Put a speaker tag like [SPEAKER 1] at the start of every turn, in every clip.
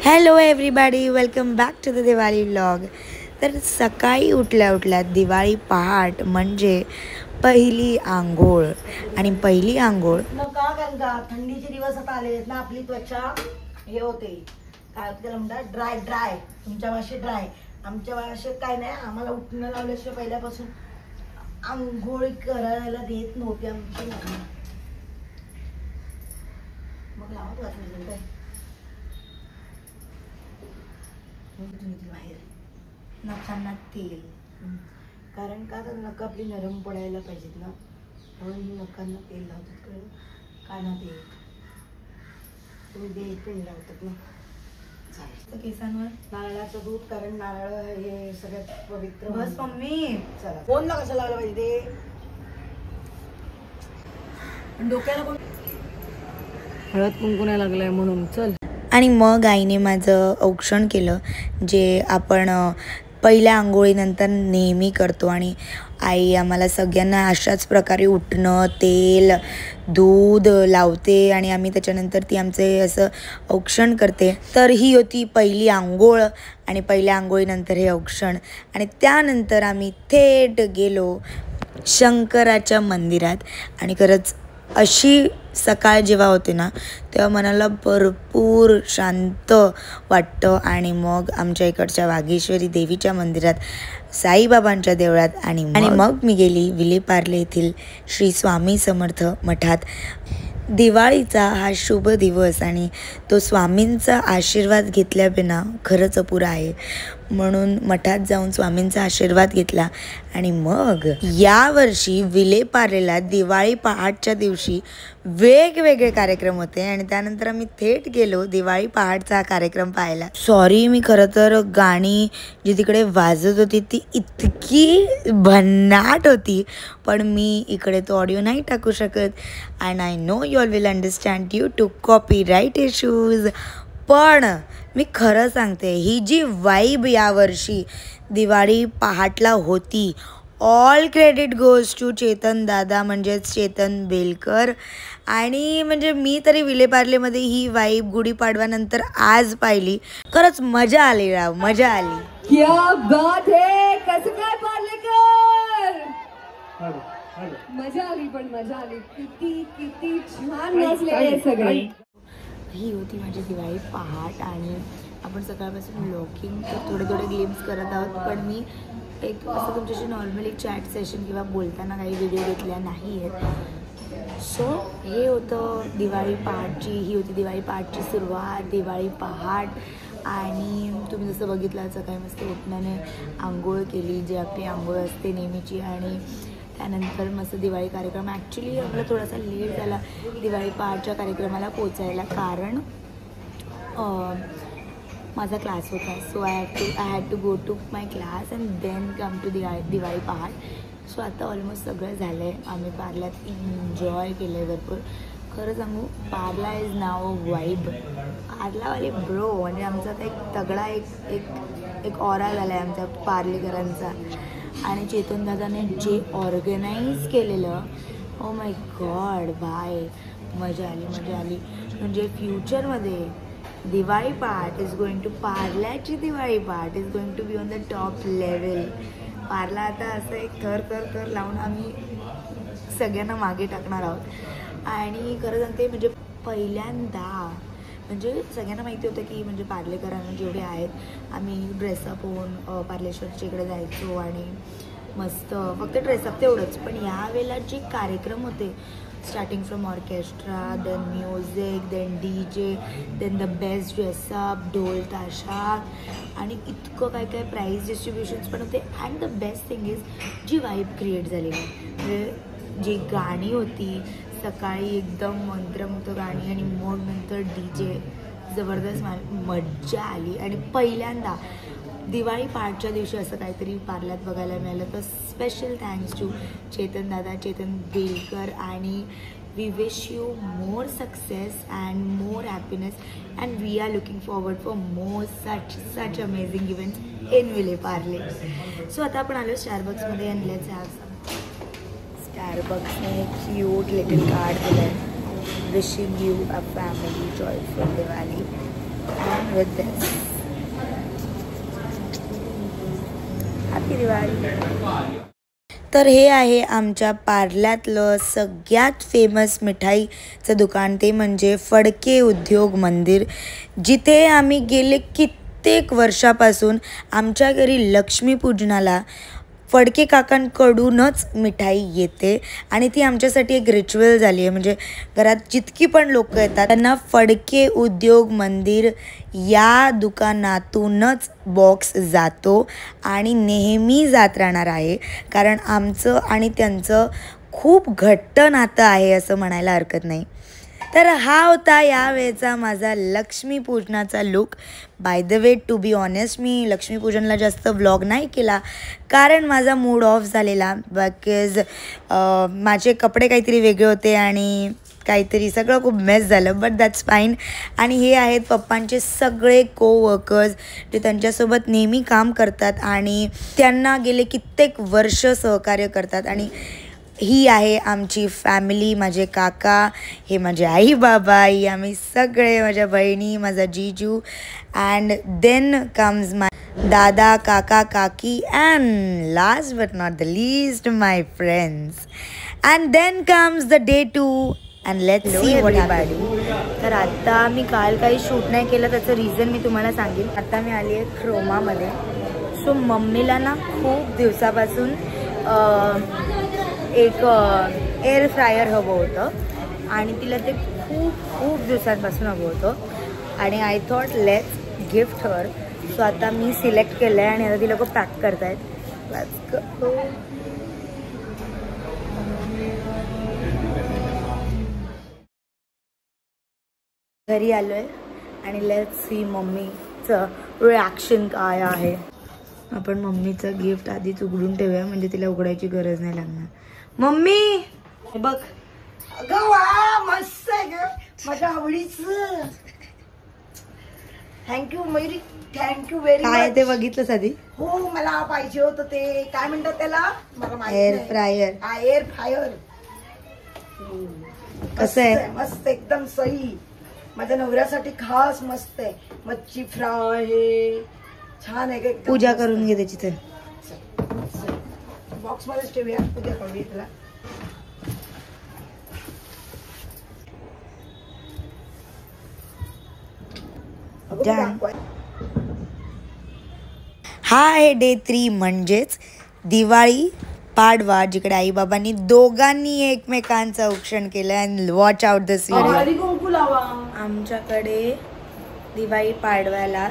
[SPEAKER 1] Hello everybody, welcome back to the Diwali vlog. तर सकाळी उठल्या उठल्या दिवाळी पहाट म्हणजे पहिली आंघोळ. आणि पहिली आंघोळ
[SPEAKER 2] नका गंगा, थंडीचे दिवस आता आले ना, आपली त्वचा हे होते काय त्याला म्हणतात ड्राय ड्राय. तुमच्या भाषेत ड्राय, आमच्या भाषेत काय नाही. आम्हाला उठणं लावल्याशिवाय पहिल्यापासून आंघोळ करायला देत नव्हते आमची मम्मी. मग लावत वाचलं काय बाहेर
[SPEAKER 1] नखांना तेल,
[SPEAKER 2] कारण का तर नख आपली नरम पडायला पाहिजेत ना, म्हणून नखांना तेल लावतात. कळलं? कानात येईल तुम्ही तेल लावतात ना.
[SPEAKER 1] तर केसांवर
[SPEAKER 2] नारळाचं दूध, कारण नारळ हे सगळ्यात पवित्र.
[SPEAKER 1] बस मम्मी,
[SPEAKER 2] चला फोनला कसं लावलं पाहिजे ते डोक्याला कोण हळद कुंकू नाही लागलाय म्हणून. चल.
[SPEAKER 1] आणि मग आईने माझं औक्षण केलं, जे आपण पहिल्या आंघोळीनंतर नेहमी करतो. आणि आई आम्हाला सगळ्यांना अशाच प्रकारे उठणं, तेल, दूध लावते आणि आम्ही त्याच्यानंतर ती आमचे असं औक्षण करते. तर ही होती पहिली आंघोळ आणि पहिल्या आंघोळीनंतर हे औक्षण. आणि त्यानंतर आम्ही थेट गेलो शंकराच्या मंदिरात. आणि खरंच अशी सकाळ जेव्हा होते ना, तेव्हा मनाला भरपूर शांत वाटतं. आणि मग आमच्या इकडच्या वाघेश्वरी देवीच्या मंदिरात, साईबाबांच्या देवळात आणि मग मी गेली विलेपार्ले येथील श्री स्वामी समर्थ मठात. दिवाळीचा हा शुभ दिवस आणि तो स्वामींचा आशीर्वाद घेतल्याबिना खरंच अपुरा आहे. म्हणून मठात जाऊन स्वामींचा आशीर्वाद घेतला. आणि मग यावर्षी विलेपार्लेला दिवाळी पहाटच्या दिवशी वेगवेगळे कार्यक्रम होते आणि त्यानंतर आम्ही थेट गेलो दिवाळी पहाटचा हा कार्यक्रम पाहायला. सॉरी, मी खरं तर गाणी जी तिकडे वाजत होती ती इतकी भन्नाट होती, पण मी इकडे तो ऑडिओ नाही टाकू शकत. And I know you all will understand due to copyright issues. पण मी खरं सांगते, ही जी वाईब यावर्षी दिवाळी पहाटला होती, all credit goes to Chetan दादा, म्हणजेच चेतन बेलकर. आणि म्हणजे मी तरी विलेपार्लेमध्ये ही वाईब गुढीपाडव्यानंतर आज पाहिली. खरंच मजा आली राव, मजा आली.
[SPEAKER 3] क्या बात है, कसं काय पार्लेकर, मजा आली. पण मजा आली, किती किती छान नाचले सगळे.
[SPEAKER 1] ही होती माझी दिवाळी पहाट. आणि आपण सकाळपासून व्लॉगिंग तर थोडे थोडे गेम्स करत आहोत, पण मी एक असं तुमच्याशी नॉर्मली चॅट सेशन किंवा बोलताना काही व्हिडिओ घेतल्या नाही आहेत. सो हे होतं दिवाळी पहाटची, ही होती दिवाळी पहाटची सुरुवात, दिवाळी पहाट. आणि तुम्ही जसं बघितलं, सकाळी मस्त उठण्याने आंघोळ केली, जी आपली आंघोळ असते नेहमीची. आणि त्यानंतर मस्त दिवाळी कार्यक्रम. ॲक्च्युली आपला थोडासा लेट झाला दिवाळी पहाटच्या कार्यक्रमाला पोचायला, कारण माझा क्लास होता. So I had to go to my class and then come to Diwali Pahat. So आता ऑलमोस्ट सगळं झालं आहे. आम्ही पार्ल्यात एन्जॉय केलं आहे भरपूर. खरं सांगू, पार्ला इज नाव अ वाईब. पार्लावाले ब्रो म्हणजे आमचा आता एक तगडा एक ऑरा झाला आहे आमच्या पार्लेकरांचा. आणि चेतन दादाने जे ऑर्गनाईज केलेलं, ओ माय गॉड भाय, मजा आली, मजा आली. म्हणजे फ्युचरमध्ये दिवाळी पहाट इज गोइंग टू, पार्ल्याची दिवाळी पहाट is going to be on the top level. Parla आता असं एक थर लावून आम्ही सगळ्यांना मागे टाकणार आहोत. आणि खरं सांगते, म्हणजे पहिल्यांदा म्हणजे सगळ्यांना माहिती होतं की म्हणजे पार्लेकरांना जेवढे आहेत, आम्ही ड्रेसअप होऊन पार्लेश्वरच्या इकडे जायचो आणि मस्त फक्त ड्रेसअप तेवढंच. पण यावेळेला जे कार्यक्रम होते, starting from orchestra, then music, then DJ, then the best dress up, ढोल ताशा आणि इतकं काय काय प्राईज डिस्ट्रीब्युशन्स पण होते. And the best thing is जी वाईब क्रिएट झालेली, म्हणजे जी गाणी होती सकाळी एकदम मंत्रमुग्ध गाणी आणि मग नंतर DJ, जबरदस्त मज्जा आली. आणि पहिल्यांदा दिवाळी पहाटच्या दिवशी असं काहीतरी पार्ल्यात बघायला मिळालं. तर स्पेशल थँक्स टू चेतन दादा, चेतन बेलकर. आणि we wish you more success and more happiness and we are looking forward for more such amazing events in Vile Parle. So आता आपण आलो स्टारबक्समध्ये अँड लेट्स हॅव सम. स्टारबक्सने क्यूट लिटिल कार्ड दिलं आहे, wishing you a family joyful Diwali. with this. Happy Diwali. तर हे आहे आमच्या पार्ल्यातलं सगळ्यात फेमस मिठाईचं दुकान, ते म्हणजे फडके उद्योग मंदिर, जिथे आम्ही गेले कित्येक वर्षापासून आमच्या घरी लक्ष्मीपूजनाला फडके काकांकडूनच मिठाई येते आणि ती आमच्यासाठी एक रिच्युअल झाली आहे. म्हणजे घरात जितकी पण लोक येतात त्यांना फडके उद्योग मंदिर या दुकानातूनच बॉक्स जातो आणि नेहमी जात राहणार आहे, कारण आमचं आणि त्यांचं खूप घट्ट नातं आहे असं म्हणायला हरकत नाही. तर हा होता यावेळेचा माझा लक्ष्मीपूजनाचा look. By the way, to be honest, मी लक्ष्मीपूजनला जास्त व्लॉग नाही केला कारण माझा मूड ऑफ झालेला, बिकॉज माझे कपडे काहीतरी वेगळे होते आणि काहीतरी सगळं खूप मेस झालं. But that's fine. आणि हे आहेत पप्पांचे सगळे कोवर्कर्स जे त्यांच्यासोबत नेहमी काम करतात आणि त्यांना गेले कित्येक वर्ष सहकार्य करतात. आणि ही आहे आमची फॅमिली, माझे काका, हे माझे आई बाबा, ही आम्ही सगळे, माझ्या बहिणी, माझा जीजू, and then comes my dada, kaka, kaki, and last but not the least my friends. And then comes the day 2 and let's see what happened. तर आता मी काल काही शूट नाही केलं, त्याचं रिझन मी तुम्हाला सांगेन. आता मी आली आहे क्रोमामध्ये. सो मम्मीला ना खूप दिवसापासून एक एअर फ्रायर हवं होतं आणि तिला ते खूप दिवसांपासून हवं होतं आणि I thought let's gift her. So आता मी सिलेक्ट केलं आहे आणि आता ती लोक पॅक करत आहेत. घरी आलो आहे आणि लेट्स सी मम्मीचं रिॲक्शन काय आहे. आपण मम्मीचं गिफ्ट आधीच उघडून ठेवूया म्हणजे तिला उघडायची गरज नाही लागणार. मम्मी बघ.
[SPEAKER 2] अगं वा, मस्त आहे ग, माझ्या आवडीचं. Thank you Mayuri, thank you very much.
[SPEAKER 1] काय ते बघितलंस आधी?
[SPEAKER 2] हो, मला पाहिजे होतं ते, काय म्हणतात त्याला, मला माहिती
[SPEAKER 1] एअर
[SPEAKER 2] नाही.
[SPEAKER 1] फ्रायर.
[SPEAKER 2] Air fryer.
[SPEAKER 1] कसं आहे?
[SPEAKER 2] मस्त, एकदम सही. माझ्या नवऱ्यासाठी खास मस्त आहे. मच्छी फ्राय हे छान आहे.
[SPEAKER 1] पूजा करून घे त्याची. तर
[SPEAKER 2] बॉक्स मध्येच ठेवूया, पूजा करूया तुला.
[SPEAKER 1] हा आहे डे 3 म्हणजेच दिवाळी पाडवा, जिकडे आई बाबांनी दोघांनी एकमेकांचं औक्षण केलं. And watch out this video. आमच्याकडे दिवाळी पाडव्याला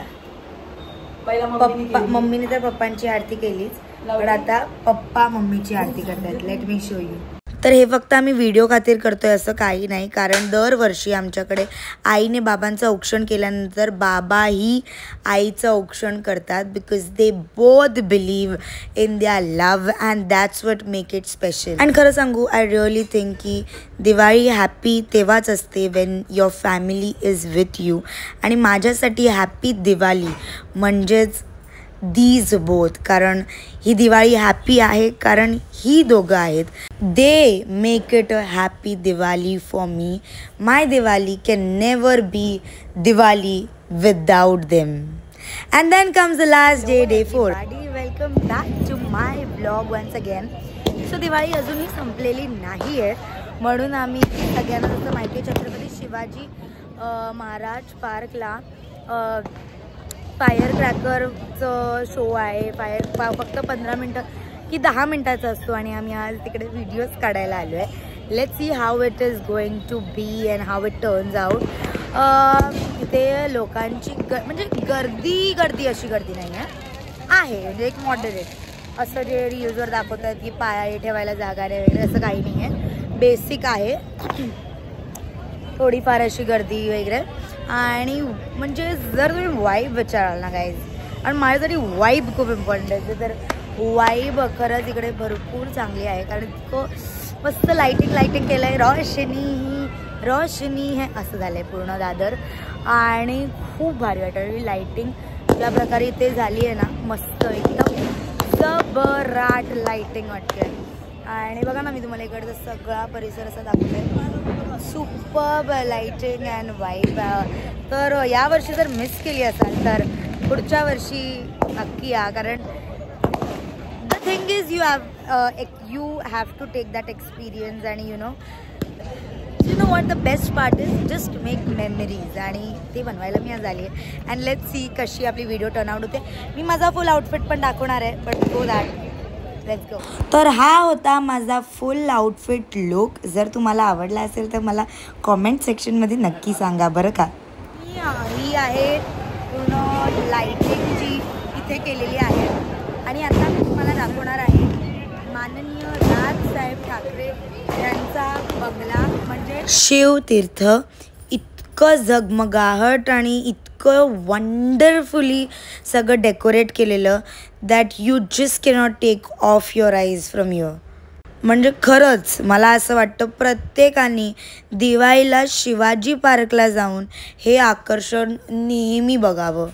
[SPEAKER 1] मम्मीने तर पप्पांची आरती केलीच, पण आता पप्पा मम्मीची आरती करतात. Let me show you. तर हे फक्त आम्ही व्हिडिओ खातीर करतोय असं काही नाही, कारण दरवर्षी आमच्याकडे आईने बाबांचं औक्षण केल्यानंतर बाबाही आईचं औक्षण करतात, because they both believe in their love and that's what make it special. And खरं सांगू, आय रिअली थिंक की दिवाळी हॅपी तेव्हाच असते Wien your family is with you. आणि माझ्यासाठी हॅपी दिवाळी म्हणजेच दीज बोथ, कारण ही दिवाळी हॅपी आहे कारण ही दोघं आहेत. They make it a happy Diwali for me. My Diwali can never be Diwali without them. And then comes the last day, day 4. Welcome back to my blog once again. So Diwali अजूनही संपलेली नाही आहे, म्हणून आम्ही सगळ्यांना जसं माहिती आहे छत्रपती शिवाजी महाराज पार्कला फायर क्रॅकरचं शो आहे. फक्त 15 मिनटं की 10 मिनटाचा असतो आणि आम्ही आज तिकडे व्हिडिओज काढायला आलो आहे. Let's see how it is going to be and how it turns out. इथे लोकांची म्हणजे गर्दी अशी गर्दी नाही आहे, म्हणजे एक मॉडरेट असं जे रील्सवर दाखवतात की पाय ठेवायला जागा नाही वगैरे, असं काही नाही आहे. बेसिक आहे, थोडीफार अशी गर्दी वगैरे. आणि म्हणजे जर तुम्ही वाईब विचाराल ना गाईज, आणि माझ्यासाठी वाईब खूप इम्पॉर्टंट आहे, तर वाईब खरंच इकडे भरपूर चांगली आहे, कारण इतकं मस्त लाईटिंग केलं आहे. रोशनी हे असं झालं आहे पूर्ण दादर, आणि खूप भारी वाटतं. लाईटिंग ज्या प्रकारे इथे झाली आहे ना, मस्त एकदम जबराट लाईटिंग वाटते. आणि बघा ना, मी तुम्हाला इकडचा सगळा परिसर असा दाखवते. Superb lighting and vibe. तर यावर्षी जर मिस केली असाल तर पुढच्या वर्षी नक्की या, कारण the thing is you have to take that experience आणि you know what the best part is, just make memories आणि ते बनवायला मी आज आली आहे. अँड लेट्स सी कशी आपली व्हिडिओ टर्न आउट होते. मी माझा फुल आउटफिट पण दाखवणार आहे, but go that let's go. तर हा होता माझा फुल आउटफिट लुक. जर तुम्हाला आवडला असेल तर मला कॉमेंट सेक्शनमध्ये नक्की सांगा बरं का. ही आहे पूर्ण लाईटिंग जी इथे केलेली आहे आणि आता मी तुम्हाला दाखवणार आहे माननीय राजसाहेब ठाकरे यांचा बंगला, म्हणजे शिवतीर्थ. इतकं झगमगाहट आणि इतकं वंडरफुली सगळं डेकोरेट केलेलं that you just cannot take off your eyes from your. म्हणजे खरंच मला असं वाटतं प्रत्येकाने दिवाळीला शिवाजी पार्कला जाऊन हे आकर्षण नेहमी बघावं,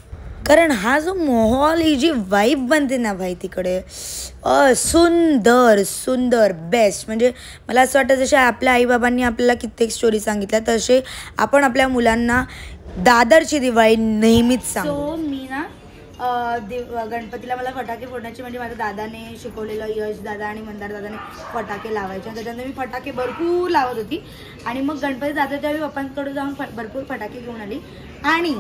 [SPEAKER 1] कारण हा जो माहोल, ही जी वाईब बनते ना भाई तिकडे, सुंदर सुंदर बेस्ट. म्हणजे मला असं वाटतं जसे आपल्या आईबाबांनी आपल्याला कित्येक स्टोरी सांगितल्या तसे आपण आपल्या मुलांना दादरची दिवाळी नेहमीच सांगतो. सो मी ना गणपतीला मला फटाके फोडण्याची, म्हणजे माझ्या दादाने शिकवलेलं, यश दादा आणि मंदार दादाने फटाके लावायचे, त्याच्यानंतर मी फटाके भरपूर लावत होती. आणि मग गणपती जाते त्यावेळी पप्पांकडे जाऊन भरपूर फटाके घेऊन आली. आणि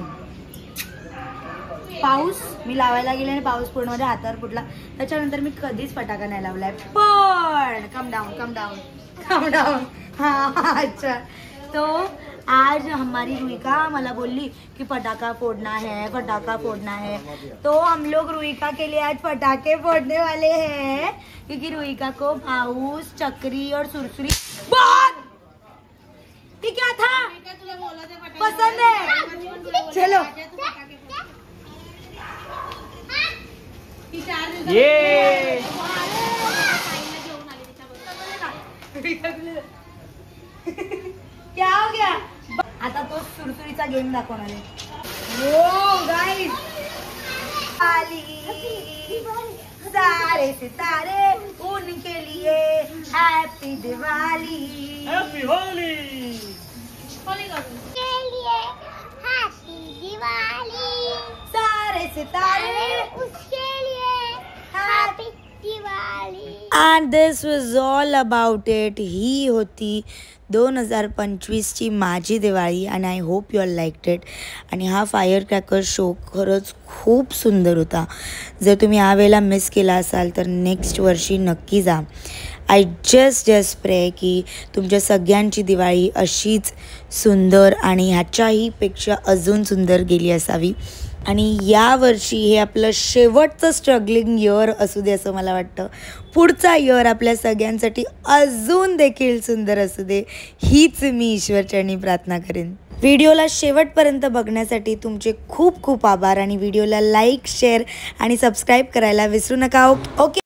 [SPEAKER 1] पाऊस मी लावायला गेले आणि पाऊस पूर्ण माझ्या हातावर फुटला. त्याच्यानंतर मी कधीच फटाका नाही लावलाय. पण कम डाऊन. हाँ अच्छा. तो आज हमारी रुईका मला बोली कि पटाखा फोड़ना है, तो हम लोग रुईका के लिए आज पटाखे फोड़ने वाले हैं, क्योंकि रुईका को पाऊस, चक्री और सुरसुरी बहुत ये क्या था पसंद है. चलो ये क्या हो गया. आता तो सुरसुरीचा गेम दाखवणार आहे. ओ गाइस, सारे सितारे उनके लिए हैप्पी दिवाली, हैप्पी होली के लिए हैप्पी दिवाली, सारे सितारे उसके लिए happy Diwali. And this was all about it. ही होती 2025ची माझी दिवाळी आणि I hope you all liked it. आणि हा फायर क्रॅकर शो खरंच खूप सुंदर होता. जर तुम्ही या वेळेला मिस केला असाल तर नेक्स्ट वर्षी नक्की जा. आय जस्ट प्रे की तुमच्या सगळ्यांची दिवाळी अशीच सुंदर आणि ह्याच्याही पेक्षा अजून सुंदर गेली असावी. आणि यावर्षी हे आपलं शेवटचं स्ट्रगलिंग इयर असू दे असं मला वाटतं. पुढचा इयर आपल्या सगळ्यांसाठी अजून देखील सुंदर असू दे हीच मी ईश्वरचरणी प्रार्थना करेन. व्हिडिओला शेवटपर्यंत बघण्यासाठी तुमचे खूप खूप आभार. आणि व्हिडिओला लाईक, शेअर आणि सबस्क्राईब करायला विसरू नका. ओके.